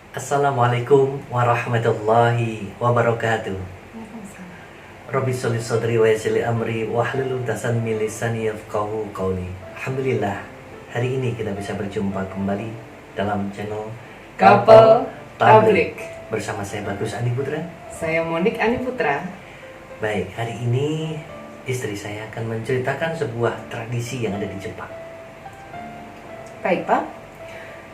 Assalamualaikum warahmatullahi wabarakatuh. Rabbi sholli sadri wa yassir li amri wahlul 'uqdatam min lisani yafqahu qawli. Alhamdulillah, hari ini kita bisa berjumpa kembali dalam channel Couple Tablik. bersama saya Bagus Andi Putra. Saya Monik Ani Putra. Baik, hari ini istri saya akan menceritakan sebuah tradisi yang ada di Jepang. Baik Pak.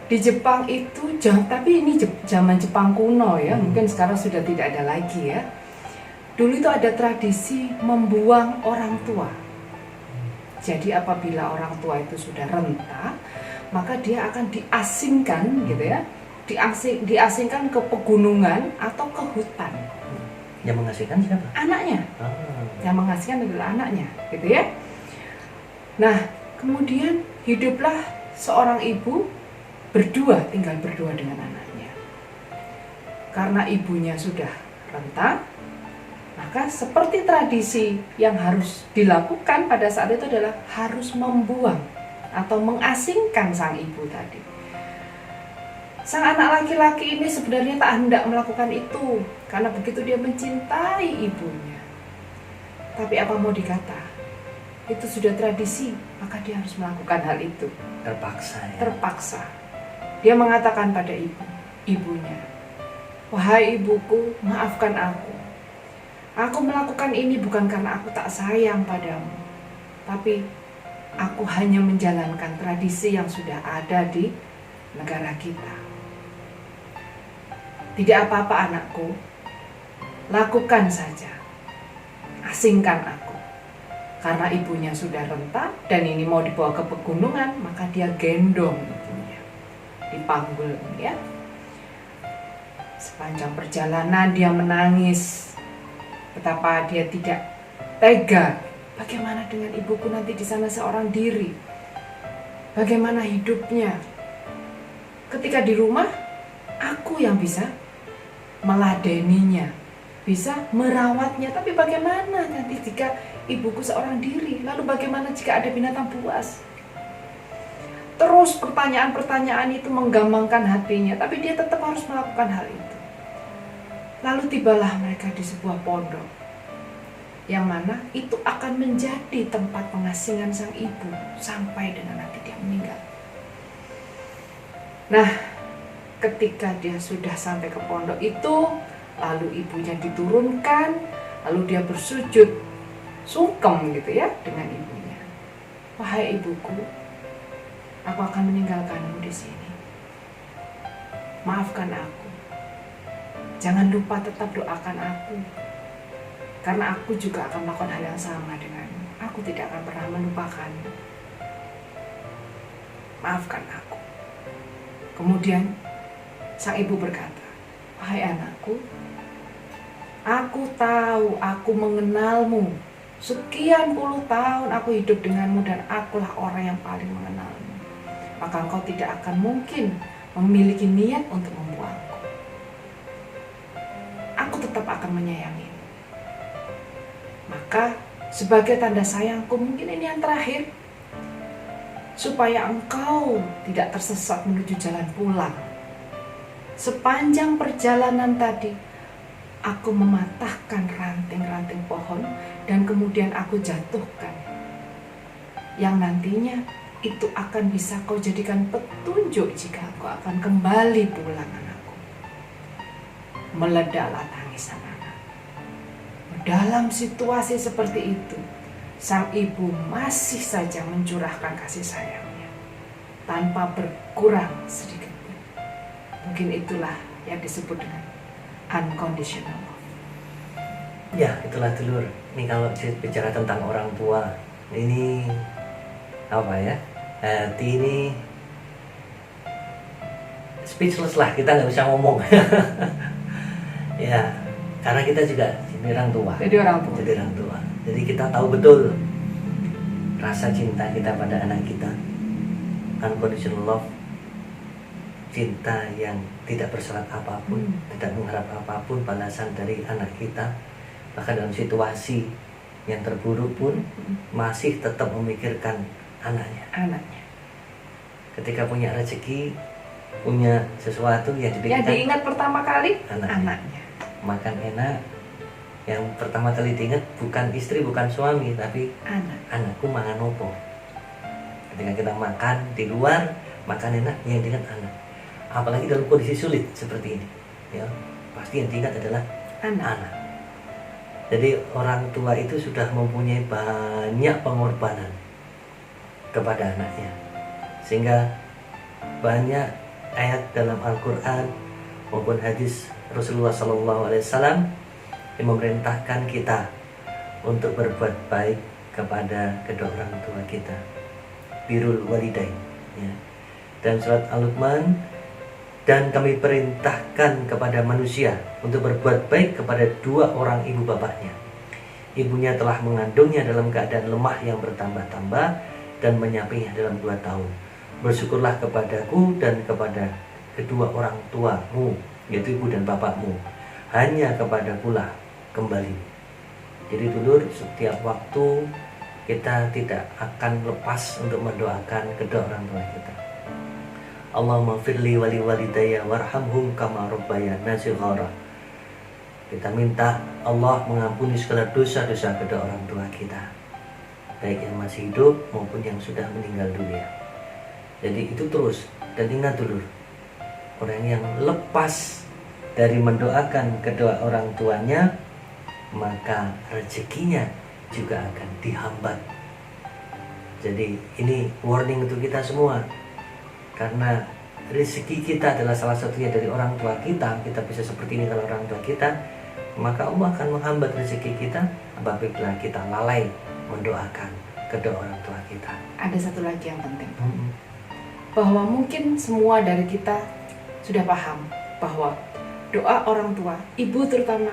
Di Jepang itu, tapi ini zaman Jepang kuno ya, mungkin sekarang sudah tidak ada lagi ya. Dulu itu ada tradisi membuang orang tua. Jadi apabila orang tua itu sudah renta, maka dia akan diasingkan gitu ya. Diasingkan ke pegunungan atau ke hutan. Yang mengasihkan siapa? Anaknya. Yang mengasingkan adalah anaknya, gitu ya. Nah, kemudian hiduplah seorang ibu tinggal berdua dengan anaknya. Karena ibunya sudah renta, maka seperti tradisi yang harus dilakukan pada saat itu adalah harus membuang atau mengasingkan sang ibu tadi. Sang anak laki-laki ini sebenarnya tak hendak melakukan itu, karena begitu dia mencintai ibunya. Tapi apa mau dikata, itu sudah tradisi, maka dia harus melakukan hal itu. Terpaksa ya. Terpaksa. Dia mengatakan pada ibunya, "Wahai ibuku, maafkan aku. Aku melakukan ini bukan karena aku tak sayang padamu, tapi aku hanya menjalankan tradisi yang sudah ada di negara kita. Tidak apa-apa anakku, lakukan saja. Asingkan aku." Karena ibunya sudah renta dan ini mau dibawa ke pegunungan, maka dia gendong ibunya, dipanggul ya. Sepanjang perjalanan dia menangis, betapa dia tidak tega. Bagaimana dengan ibuku nanti di sana seorang diri? Bagaimana hidupnya? Ketika di rumah, aku yang bisa meladeninya, bisa merawatnya. Tapi bagaimana nanti jika ibuku seorang diri? Lalu bagaimana jika ada binatang buas? Terus pertanyaan-pertanyaan itu menggampangkan hatinya, tapi dia tetap harus melakukan hal itu. Lalu tibalah mereka di sebuah pondok, yang mana itu akan menjadi tempat pengasingan sang ibu sampai dengan nanti dia meninggal. Nah, ketika dia sudah sampai ke pondok itu, lalu ibunya diturunkan, lalu dia bersujud, sungkem gitu ya dengan ibunya. "Wahai ibuku, aku akan meninggalkanmu di sini. Maafkan aku. Jangan lupa tetap doakan aku. Karena aku juga akan melakukan hal yang sama denganmu. Aku tidak akan pernah melupakanmu. Maafkan aku." Kemudian sang ibu berkata, "Wahai anakku, aku tahu, aku mengenalmu. Sekian puluh tahun aku hidup denganmu dan akulah orang yang paling mengenalmu. Maka engkau tidak akan mungkin memiliki niat untuk membuangku. Aku tetap akan menyayangimu. Maka sebagai tanda sayangku, mungkin ini yang terakhir, supaya engkau tidak tersesat menuju jalan pulang. Sepanjang perjalanan tadi, aku mematahkan ranting-ranting pohon dan kemudian aku jatuhkan. Yang nantinya itu akan bisa kau jadikan petunjuk jika kau akan kembali pulang anakku." Meledaklah tangisan anak. Dalam situasi seperti itu, sang ibu masih saja mencurahkan kasih sayangnya tanpa berkurang sedikit pun. Mungkin itulah yang disebut dengan unconditional love. Ya, itulah dulur. Ini kalau bicara tentang orang tua, ini apa ya? Hati ini speechless lah, kita nggak bisa ngomong. Ya, karena kita juga jadi orang tua. Jadi kita tahu betul rasa cinta kita pada anak kita. Unconditional love, cinta yang tidak bersyarat apapun, tidak mengharap apapun balasan dari anak kita. Bahkan dalam situasi yang terburuk pun masih tetap memikirkan anaknya. Anaknya. Ketika punya rezeki, punya sesuatu yang diingat pertama kali anaknya. Makan enak, yang pertama kali diingat bukan istri, bukan suami, tapi anakku mangan opo. Ketika kita makan di luar, makan enak, yang diingat anak. Apalagi dalam kondisi sulit seperti ini, ya pasti yang diingat adalah anak. Jadi orang tua itu sudah mempunyai banyak pengorbanan kepada anaknya, sehingga banyak ayat dalam Al-Quran maupun hadis Rasulullah SAW yang memerintahkan kita untuk berbuat baik kepada kedua orang tua kita, birrul walidain, ya. Dan surat Al-Luqman, dan kami perintahkan kepada manusia untuk berbuat baik kepada dua orang ibu bapaknya. Ibunya telah mengandungnya dalam keadaan lemah yang bertambah-tambah dan menyapinya dalam 2 tahun. Bersyukurlah kepadaku dan kepada kedua orang tuamu, yaitu ibu dan bapakmu. Hanya kepadaku lah kembali. Jadi dulur, setiap waktu kita tidak akan lepas untuk mendoakan kedua orang tua kita. Allahumma firli wali walidayya warhamhum kama rabbayana shighara. Kita minta Allah mengampuni segala dosa-dosa kedua orang tua kita, baik yang masih hidup maupun yang sudah meninggal dunia. Jadi itu terus. Dan ingat dulu, orang yang lepas dari mendoakan kedua orang tuanya, maka rezekinya juga akan dihambat. Jadi ini warning untuk kita semua, karena rezeki kita adalah salah satunya dari orang tua kita. Kita bisa seperti ini kalau orang tua kita, maka Allah akan menghambat rezeki kita apabila kita lalai mendoakan kedua orang tua kita. Ada satu lagi yang penting, bahwa mungkin semua dari kita sudah paham bahwa doa orang tua, ibu terutama,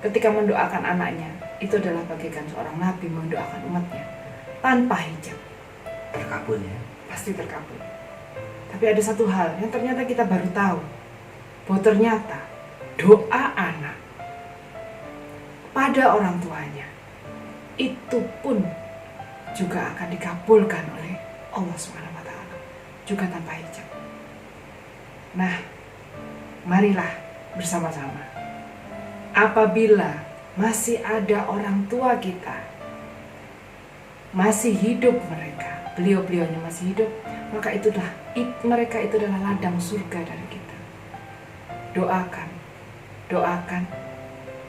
ketika mendoakan anaknya, itu adalah bagaikan seorang nabi mendoakan umatnya tanpa hijab. Terkabul, ya? Pasti terkabul. Tapi ada satu hal yang ternyata kita baru tahu, bahwa ternyata doa anak pada orang tuanya itu pun juga akan dikabulkan oleh Allah SWT, juga tanpa hijab. Nah, marilah bersama-sama, apabila masih ada orang tua kita, masih hidup mereka, beliau-beliaunya masih hidup, maka mereka itu adalah ladang surga dari kita. Doakan,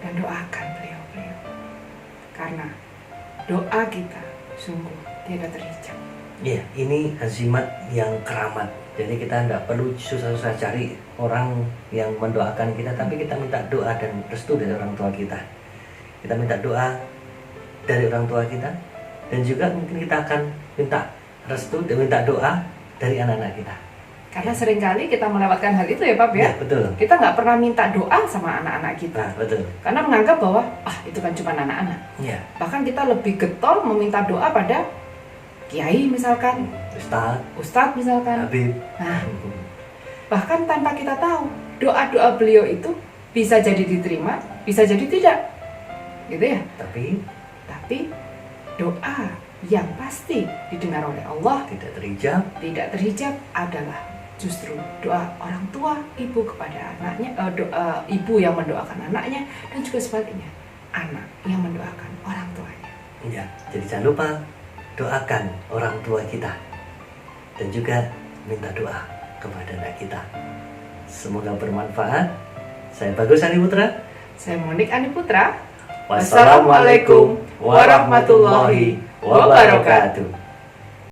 dan doakan beliau-beliau, karena doa kita sungguh tidak terhijab. Ya, ini azimat yang keramat. Jadi kita tidak perlu susah-susah cari orang yang mendoakan kita, tapi kita minta doa dan restu dari orang tua kita. Kita minta doa dari orang tua kita, dan juga mungkin kita akan minta restu dan minta doa dari anak-anak kita. Karena seringkali kita melewatkan hal itu ya Pak ya. Ya, betul. Kita nggak pernah minta doa sama anak-anak kita. Nah, betul. Karena menganggap bahwa itu kan cuma anak-anak. Ya. Bahkan kita lebih getol meminta doa pada kiai misalkan, ustadz misalkan, habib. Nah, bahkan tanpa kita tahu doa-doa beliau itu bisa jadi diterima, bisa jadi tidak, gitu ya. Tapi doa yang pasti didengar oleh Allah, tidak terhijab adalah justru doa orang tua, ibu kepada anaknya, doa ibu yang mendoakan anaknya, dan juga sebaliknya, anak yang mendoakan orang tuanya. Ya, jadi jangan lupa doakan orang tua kita, dan juga minta doa kepada anak kita. Semoga bermanfaat. Saya Bagus Aniputra. Saya Monik Aniputra. Wassalamualaikum warahmatullahi wabarakatuh.